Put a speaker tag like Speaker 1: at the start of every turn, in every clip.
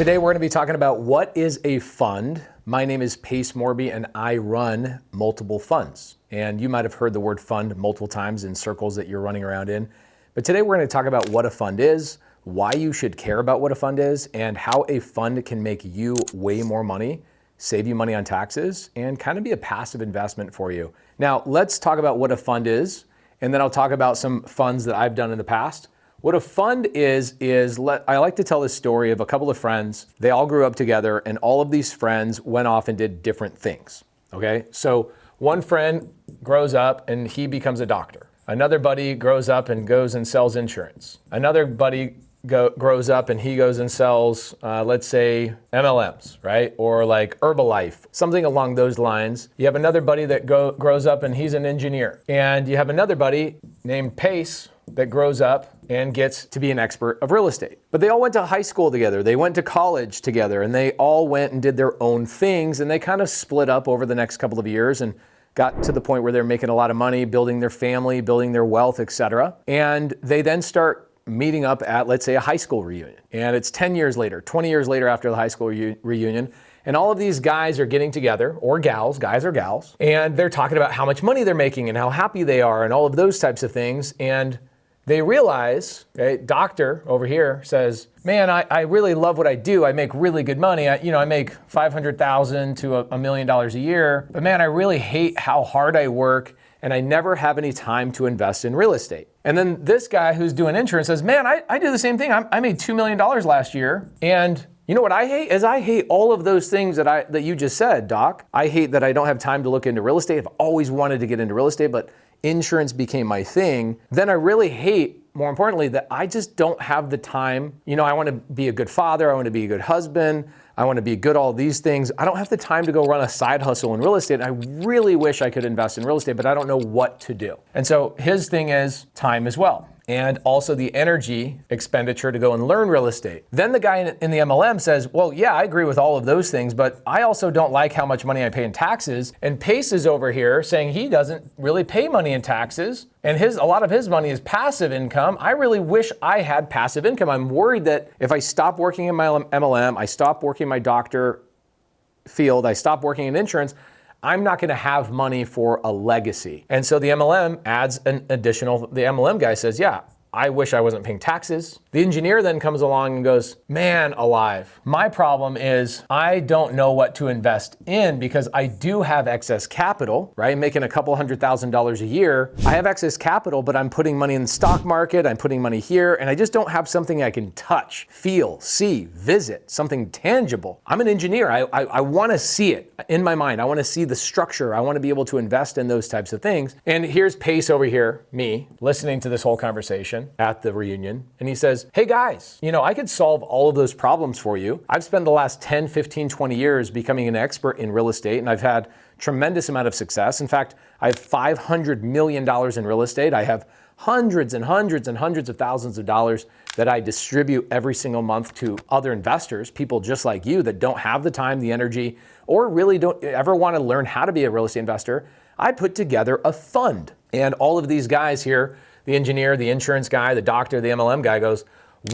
Speaker 1: Today we're going to be talking about what is a fund. My name is Pace Morby and I run multiple funds. And you might have heard the word fund multiple times in circles that you're running around in. But today we're going to talk about what a fund is, why you should care about what a fund is, and how a fund can make you way more money, save you money on taxes, and kind of be a passive investment for you. Now, let's talk about what a fund is, and then I'll talk about some funds that I've done in the past. What a fund is I like to tell this story of a couple of friends. They all grew up together, and all of these friends went off and did different things, okay? So one friend grows up and he becomes a doctor. Another buddy grows up and goes and sells insurance. Another buddy grows up and he goes and sells, let's say, MLMs, right? Or like Herbalife, something along those lines. You have another buddy that grows up and he's an engineer. And you have another buddy named Pace that grows up and gets to be an expert of real estate. But they all went to high school together, they went to college together, and they all went and did their own things, and they kind of split up over the next couple of years and got to the point where they're making a lot of money, building their family, building their wealth, etc. And they then start meeting up at, let's say, a high school reunion. And it's 10 years later, 20 years later after the high school reunion, and all of these guys are getting together, or gals, guys or gals, and they're talking about how much money they're making and how happy they are and all of those types of things. And they realize, okay, doctor over here says, man, I really love what I do. I make really good money. I make $500,000 to $1 million a year, but man, I really hate how hard I work and I never have any time to invest in real estate. And then this guy who's doing insurance says, man, I do the same thing. I made $2 million last year. And you know what I hate is I hate all of those things that you just said, Doc. I hate that I don't have time to look into real estate. I've always wanted to get into real estate, but insurance became my thing. Then I really hate, more importantly, that I just don't have the time. I want to be a good father. I want to be a good husband. I want to be good all these things. I don't have the time to go run a side hustle in real estate. I really wish I could invest in real estate, but I don't know what to do. And so his thing is time as well. And also the energy expenditure to go and learn real estate. Then the guy in the MLM says, well, yeah, I agree with all of those things, but I also don't like how much money I pay in taxes. And Pace is over here saying he doesn't really pay money in taxes. And a lot of his money is passive income. I really wish I had passive income. I'm worried that if I stop working in my MLM, I stop working in my doctor field, I stop working in insurance, I'm not going to have money for a legacy. And so the MLM adds an additional, the MLM guy says, yeah, I wish I wasn't paying taxes. The engineer then comes along and goes, man alive, my problem is I don't know what to invest in because I do have excess capital, right? I'm making a couple $100,000 a year. I have excess capital, but I'm putting money in the stock market, I'm putting money here, and I just don't have something I can touch, feel, see, visit, something tangible. I'm an engineer. I want to see it in my mind. I want to see the structure. I want to be able to invest in those types of things. And here's Pace over here, me, listening to this whole conversation at the reunion. And he says, hey guys, I could solve all of those problems for you. I've spent the last 10, 15, 20 years becoming an expert in real estate, and I've had tremendous amount of success. In fact, I have $500 million in real estate. I have hundreds and hundreds and hundreds of thousands of dollars that I distribute every single month to other investors, people just like you that don't have the time, the energy, or really don't ever want to learn how to be a real estate investor. I put together a fund. And all of these guys here, the engineer, the insurance guy, the doctor, the MLM guy goes,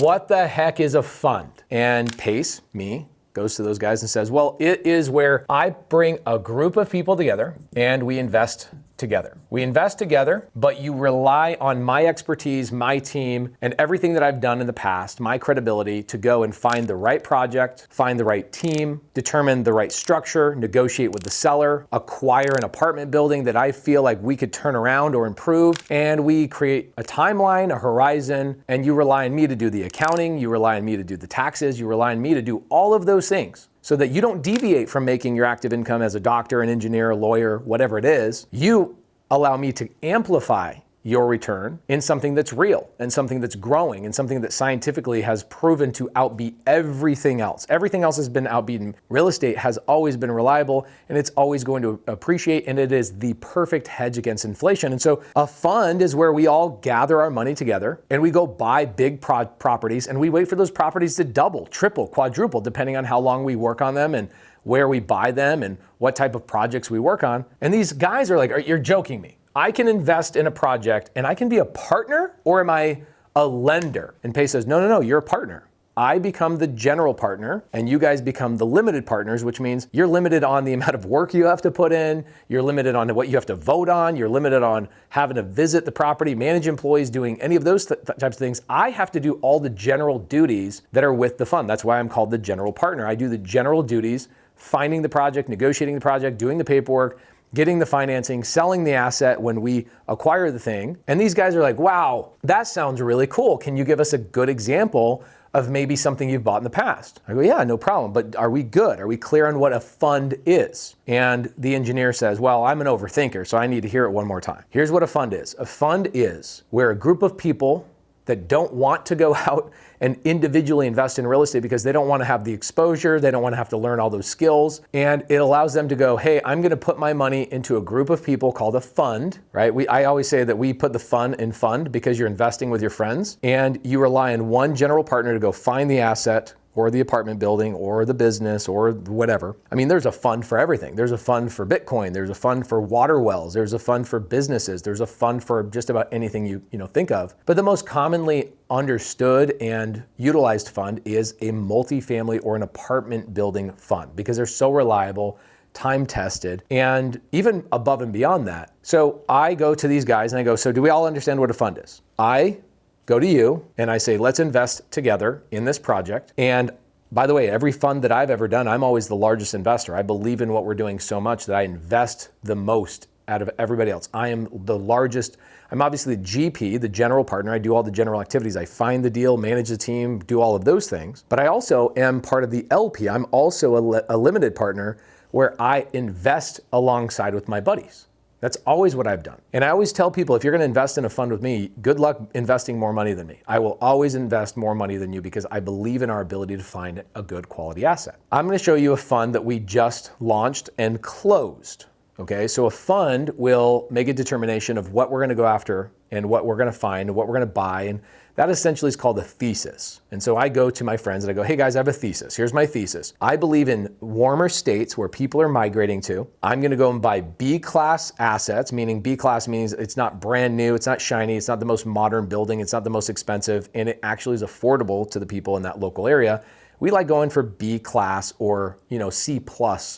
Speaker 1: what the heck is a fund? And Pace, me, goes to those guys and says, well, it is where I bring a group of people together and we invest together. We invest together, but you rely on my expertise, my team, and everything that I've done in the past, my credibility to go and find the right project, find the right team, determine the right structure, negotiate with the seller, acquire an apartment building that I feel like we could turn around or improve, and we create a timeline, a horizon, and you rely on me to do the accounting, you rely on me to do the taxes, you rely on me to do all of those things, so that you don't deviate from making your active income as a doctor, an engineer, a lawyer, whatever it is. You allow me to amplify your return in something that's real and something that's growing and something that scientifically has proven to outbeat everything else. Everything else has been outbeaten. Real estate has always been reliable and it's always going to appreciate, and it is the perfect hedge against inflation. And so a fund is where we all gather our money together and we go buy big properties and we wait for those properties to double, triple, quadruple, depending on how long we work on them and where we buy them and what type of projects we work on. And these guys are like, you're joking me. I can invest in a project and I can be a partner, or am I a lender? And Pace says, no, you're a partner. I become the general partner and you guys become the limited partners, which means you're limited on the amount of work you have to put in, you're limited on what you have to vote on, you're limited on having to visit the property, manage employees, doing any of those types of things. I have to do all the general duties that are with the fund. That's why I'm called the general partner. I do the general duties, finding the project, negotiating the project, doing the paperwork, getting the financing, selling the asset when we acquire the thing. And these guys are like, wow, that sounds really cool. Can you give us a good example of maybe something you've bought in the past? I go, yeah, no problem. But are we good? Are we clear on what a fund is? And the engineer says, well, I'm an overthinker, so I need to hear it one more time. Here's what a fund is. A fund is where a group of people that don't want to go out and individually invest in real estate because they don't want to have the exposure, they don't want to have to learn all those skills, and it allows them to go, hey, I'm going to put my money into a group of people called a fund, right? I always say that we put the fun in fund because you're investing with your friends, and you rely on one general partner to go find the asset or the apartment building or the business or whatever. I mean, there's a fund for everything. There's a fund for Bitcoin. There's a fund for water wells. There's a fund for businesses. There's a fund for just about anything you think of. But the most commonly understood and utilized fund is a multifamily or an apartment building fund because they're so reliable, time tested, and even above and beyond that. So I go to these guys and I go, so do we all understand what a fund is? I go to you and I say, let's invest together in this project. And by the way, every fund that I've ever done, I'm always the largest investor. I believe in what we're doing so much that I invest the most out of everybody else. I am the largest. I'm obviously the GP, the general partner. I do all the general activities. I find the deal, manage the team, do all of those things. But I also am part of the LP. I'm also a limited partner where I invest alongside with my buddies. That's always what I've done. And I always tell people, if you're going to invest in a fund with me, good luck investing more money than me. I will always invest more money than you because I believe in our ability to find a good quality asset. I'm going to show you a fund that we just launched and closed. Okay, so a fund will make a determination of what we're going to go after and what we're going to find and what we're going to buy. And that essentially is called a thesis. And so I go to my friends and I go, hey guys, I have a thesis. Here's my thesis. I believe in warmer states where people are migrating to. I'm going to go and buy B-class assets, meaning B-class means it's not brand new, it's not shiny, it's not the most modern building, it's not the most expensive, and it actually is affordable to the people in that local area. We like going for B-class or C+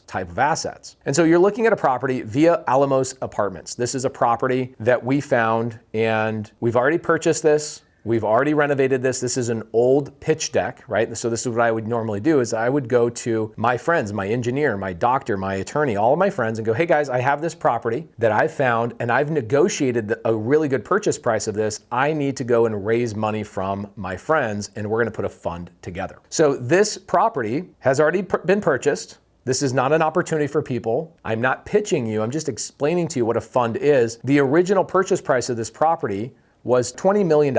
Speaker 1: type of assets. And so you're looking at a property via Alamos Apartments. This is a property that we found and we've already purchased this. We've already renovated this. This is an old pitch deck, right? So this is what I would normally do is I would go to my friends, my engineer, my doctor, my attorney, all of my friends and go, hey guys, I have this property that I found and I've negotiated a really good purchase price of this. I need to go and raise money from my friends and we're going to put a fund together. So this property has already been purchased. This is not an opportunity for people. I'm not pitching you. I'm just explaining to you what a fund is. The original purchase price of this property was $20 million.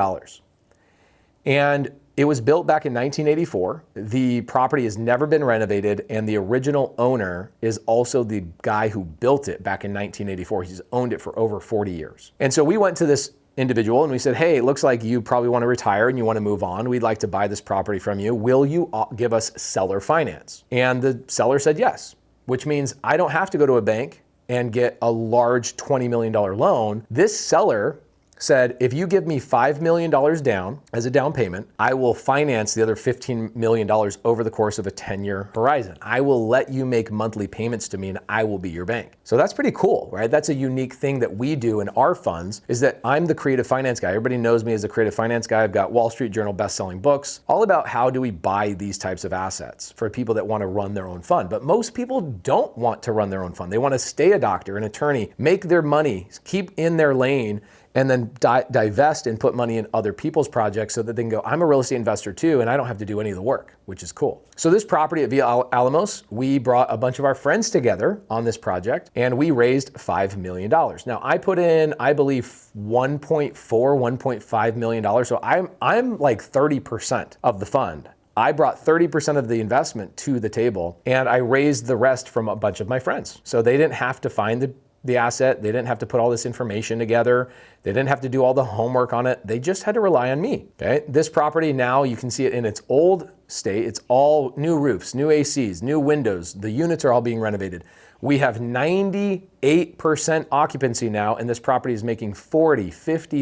Speaker 1: And it was built back in 1984. The property has never been renovated, and the original owner is also the guy who built it back in 1984. He's owned it for over 40 years. And so we went to this individual and we said, hey, it looks like you probably want to retire and you want to move on. We'd like to buy this property from you. Will you give us seller finance? And the seller said yes, which means I don't have to go to a bank and get a large $20 million loan. This seller said, if you give me $5 million down as a down payment, I will finance the other $15 million over the course of a 10-year horizon. I will let you make monthly payments to me and I will be your bank. So that's pretty cool, right? That's a unique thing that we do in our funds is that I'm the creative finance guy. Everybody knows me as the creative finance guy. I've got Wall Street Journal best-selling books, all about how do we buy these types of assets for people that want to run their own fund. But most people don't want to run their own fund. They want to stay a doctor, an attorney, make their money, keep in their lane, and then divest and put money in other people's projects so that they can go, I'm a real estate investor too, and I don't have to do any of the work, which is cool. So this property at Villa Alamos, we brought a bunch of our friends together on this project, and we raised $5 million. Now, I put in, I believe, $1.5 million. So I'm like 30% of the fund. I brought 30% of the investment to the table, and I raised the rest from a bunch of my friends. So they didn't have to find the asset. They didn't have to put all this information together. They didn't have to do all the homework on it. They just had to rely on me. Okay. This property now, you can see it in its old state. It's all new roofs, new ACs, new windows. The units are all being renovated. We have 98% occupancy now, and this property is making $40,000,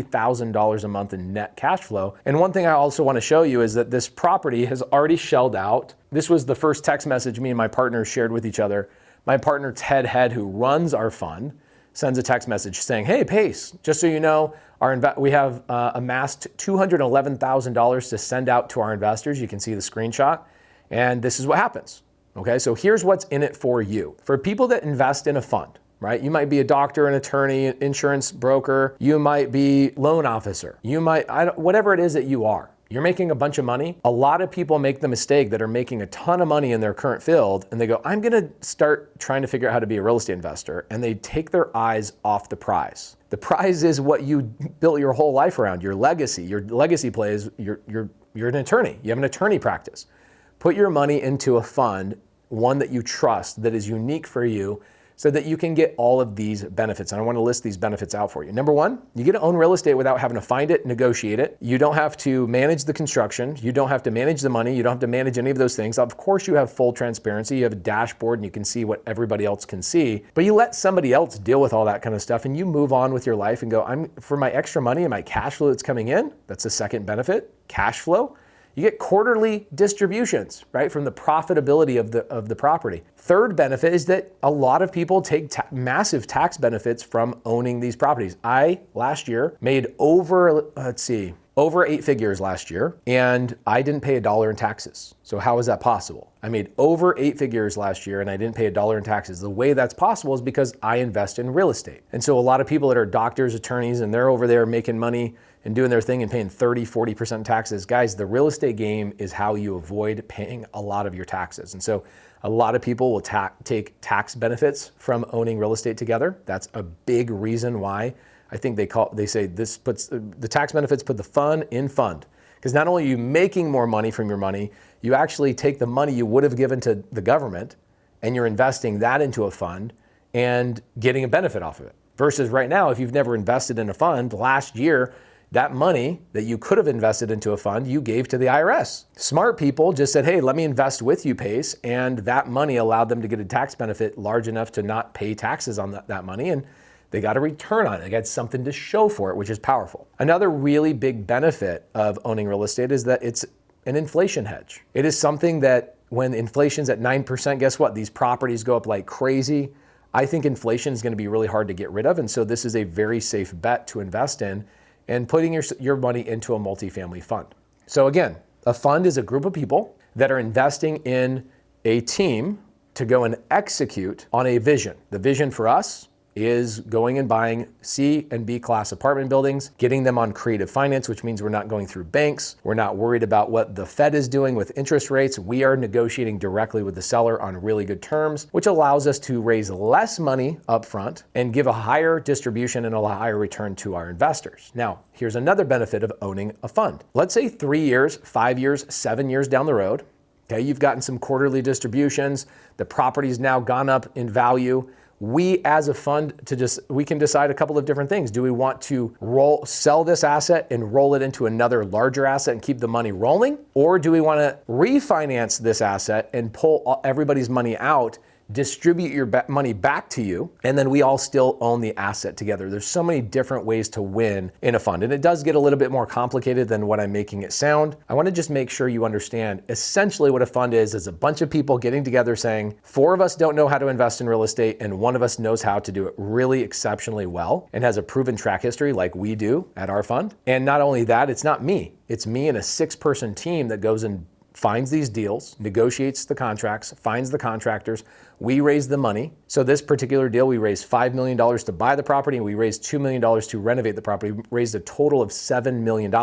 Speaker 1: $50,000 a month in net cash flow. And one thing I also want to show you is that this property has already shelled out. This was the first text message me and my partner shared with each other. My partner, Ted Head, who runs our fund, sends a text message saying, hey, Pace, just so you know, we have amassed $211,000 to send out to our investors. You can see the screenshot, and this is what happens. Okay, so here's what's in it for you. For people that invest in a fund, right? You might be a doctor, an attorney, insurance broker. You might be loan officer. You might, whatever it is that you are. You're making a bunch of money. A lot of people make the mistake that are making a ton of money in their current field, and they go, I'm gonna start trying to figure out how to be a real estate investor, and they take their eyes off the prize. The prize is what you built your whole life around, your legacy. Your legacy play is you're an attorney. You have an attorney practice. Put your money into a fund, one that you trust, that is unique for you, so that you can get all of these benefits. And I want to list these benefits out for you. Number one, you get to own real estate without having to find it, negotiate it. You don't have to manage the construction. You don't have to manage the money. You don't have to manage any of those things. Of course, you have full transparency. You have a dashboard and you can see what everybody else can see, but you let somebody else deal with all that kind of stuff and you move on with your life and go, for my extra money and my cash flow that's coming in, that's the second benefit, cash flow. You get quarterly distributions, right, from the profitability of the property. Third benefit is that a lot of people take massive tax benefits from owning these properties. I, last year, made over 8 figures last year, and I didn't pay $1 in taxes. So how is that possible? I made over 8 figures last year and I didn't pay $1 in taxes. The way that's possible is because I invest in real estate. And so a lot of people that are doctors, attorneys, and they're over there making money and doing their thing and paying 30, 40% taxes. Guys, the real estate game is how you avoid paying a lot of your taxes. And so a lot of people will take tax benefits from owning real estate together. That's a big reason why I think they say this puts the tax benefits put the fun in fund. Because not only are you making more money from your money, you actually take the money you would have given to the government and you're investing that into a fund and getting a benefit off of it. Versus right now, if you've never invested in a fund, last year, that money that you could have invested into a fund, you gave to the IRS. Smart people just said, hey, let me invest with you, Pace. And that money allowed them to get a tax benefit large enough to not pay taxes on that money. And they got a return on it. They got something to show for it, which is powerful. Another really big benefit of owning real estate is that it's an inflation hedge. It is something that when inflation's at 9%, guess what? These properties go up like crazy. I think inflation is going to be really hard to get rid of. And so this is a very safe bet to invest in and putting your money into a multifamily fund. So again, a fund is a group of people that are investing in a team to go and execute on a vision. The vision for us is going and buying C and B class apartment buildings, getting them on creative finance, which means we're not going through banks. We're not worried about what the Fed is doing with interest rates. We are negotiating directly with the seller on really good terms, which allows us to raise less money up front and give a higher distribution and a higher return to our investors. Now, here's another benefit of owning a fund. Let's say 3 years, 5 years, 7 years down the road, okay, you've gotten some quarterly distributions, the property's now gone up in value. We as a fund we can decide a couple of different things. Do we want to sell this asset and roll it into another larger asset and keep the money rolling? Or do we want to refinance this asset and pull everybody's money out, distribute your money back to you, and then we all still own the asset together? There's so many different ways to win in a fund, and it does get a little bit more complicated than what I'm making it sound. I want to just make sure you understand essentially what a fund is a bunch of people getting together saying, 4 of us don't know how to invest in real estate, and 1 of us knows how to do it really exceptionally well and has a proven track history like we do at our fund. And not only that, it's not me. It's me and a 6-person team that goes and finds these deals, negotiates the contracts, finds the contractors. We raise the money. So this particular deal, we raised $5 million to buy the property and we raised $2 million to renovate the property. We raised a total of $7 million.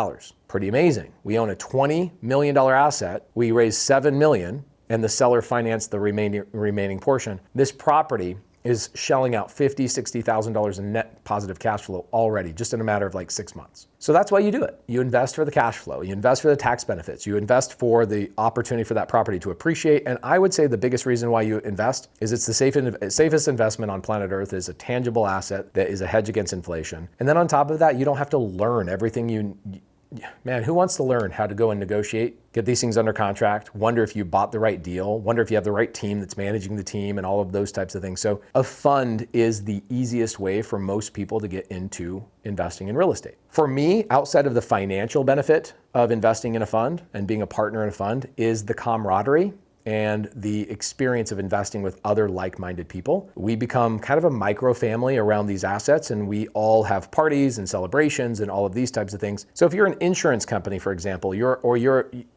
Speaker 1: Pretty amazing. We own a $20 million asset. We raised $7 million and the seller financed the remaining portion. This property is shelling out $50,000, $60,000 in net positive cash flow already, just in a matter of like 6 months. So that's why you do it. You invest for the cash flow, you invest for the tax benefits, you invest for the opportunity for that property to appreciate. And I would say the biggest reason why you invest is it's the safest investment on planet Earth. Is a tangible asset that is a hedge against inflation. And then on top of that, you don't have to learn everything you man, who wants to learn how to go and negotiate, get these things under contract, wonder if you bought the right deal, wonder if you have the right team that's managing the team and all of those types of things. So a fund is the easiest way for most people to get into investing in real estate. For me, outside of the financial benefit of investing in a fund and being a partner in a fund, is the camaraderie and the experience of investing with other like-minded people. We become kind of a micro family around these assets, and we all have parties and celebrations and all of these types of things. So if you're an insurance company, for example, you're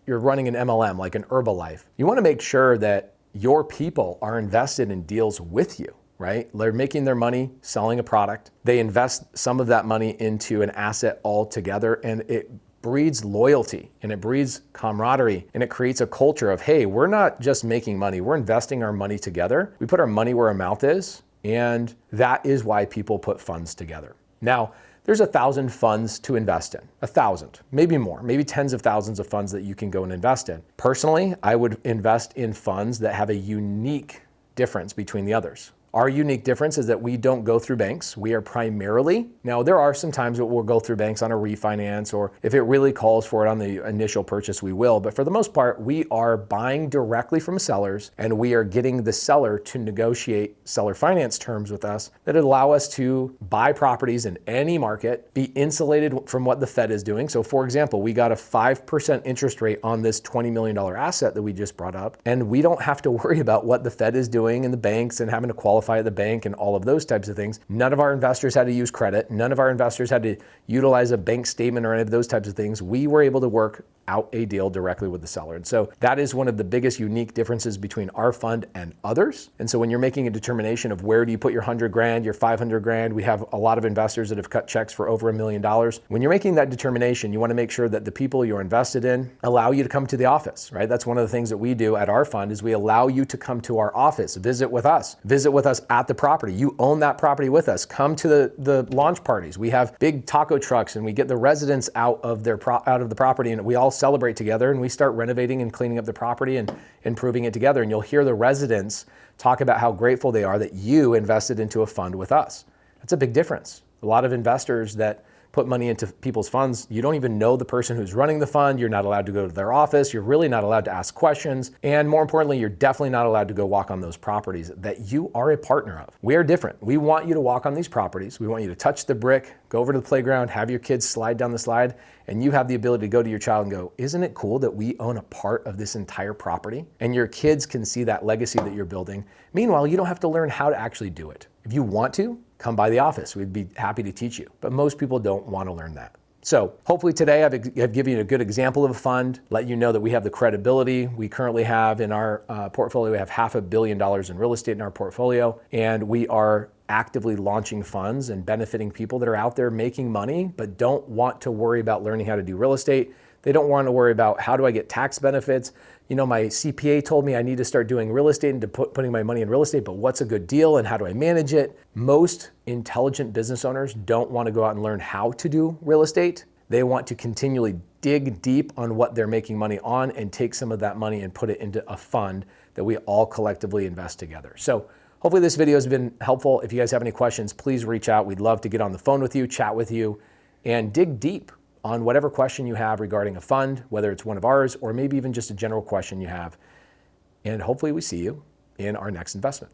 Speaker 1: running an MLM like an Herbalife, you want to make sure that your people are invested in deals with you, right? They're making their money selling a product. They invest some of that money into an asset altogether, and it breeds loyalty and it breeds camaraderie and it creates a culture of, hey, we're not just making money, we're investing our money together. We put our money where our mouth is, and that is why people put funds together. Now, there's 1,000 funds to invest in, 1,000, maybe more, maybe tens of thousands of funds that you can go and invest in. Personally, I would invest in funds that have a unique difference between the others. Our unique difference is that we don't go through banks. We are primarily, now there are some times that we'll go through banks on a refinance, or if it really calls for it on the initial purchase, we will. But for the most part, we are buying directly from sellers, and we are getting the seller to negotiate seller finance terms with us that allow us to buy properties in any market, be insulated from what the Fed is doing. So for example, we got a 5% interest rate on this $20 million asset that we just brought up, and we don't have to worry about what the Fed is doing and the banks and having to qualify at the bank and all of those types of things. None of our investors had to use credit. None of our investors had to utilize a bank statement or any of those types of things. We were able to work out a deal directly with the seller. And so that is one of the biggest unique differences between our fund and others. And so when you're making a determination of where do you put your 100 grand, your 500 grand, we have a lot of investors that have cut checks for over $1 million. When you're making that determination, you want to make sure that the people you're invested in allow you to come to the office, right? That's one of the things that we do at our fund is we allow you to come to our office, visit with us at the property. You own that property with us. Come to the launch parties. We have big taco trucks and we get the residents out of the property, and we all celebrate together, and we start renovating and cleaning up the property and improving it together. And you'll hear the residents talk about how grateful they are that you invested into a fund with us. That's a big difference. A lot of investors that put money into people's funds, you don't even know the person who's running the fund. You're not allowed to go to their office. You're really not allowed to ask questions. And more importantly, you're definitely not allowed to go walk on those properties that you are a partner of. We are different. We want you to walk on these properties. We want you to touch the brick, go over to the playground, have your kids slide down the slide, and you have the ability to go to your child and go, isn't it cool that we own a part of this entire property? And your kids can see that legacy that you're building. Meanwhile, you don't have to learn how to actually do it. If you want to, come by the office. We'd be happy to teach you. But most people don't want to learn that. So hopefully today I've given you a good example of a fund, let you know that we have the credibility. We currently have in our portfolio, we have $500 million in real estate in our portfolio, and we are actively launching funds and benefiting people that are out there making money, but don't want to worry about learning how to do real estate. They don't want to worry about how do I get tax benefits. You know, my CPA told me I need to start doing real estate and putting my money in real estate, but what's a good deal and how do I manage it? Most intelligent business owners don't want to go out and learn how to do real estate. They want to continually dig deep on what they're making money on and take some of that money and put it into a fund that we all collectively invest together. So hopefully this video has been helpful. If you guys have any questions, please reach out. We'd love to get on the phone with you, chat with you, and dig deep on whatever question you have regarding a fund, whether it's one of ours or maybe even just a general question you have. And hopefully we see you in our next investment.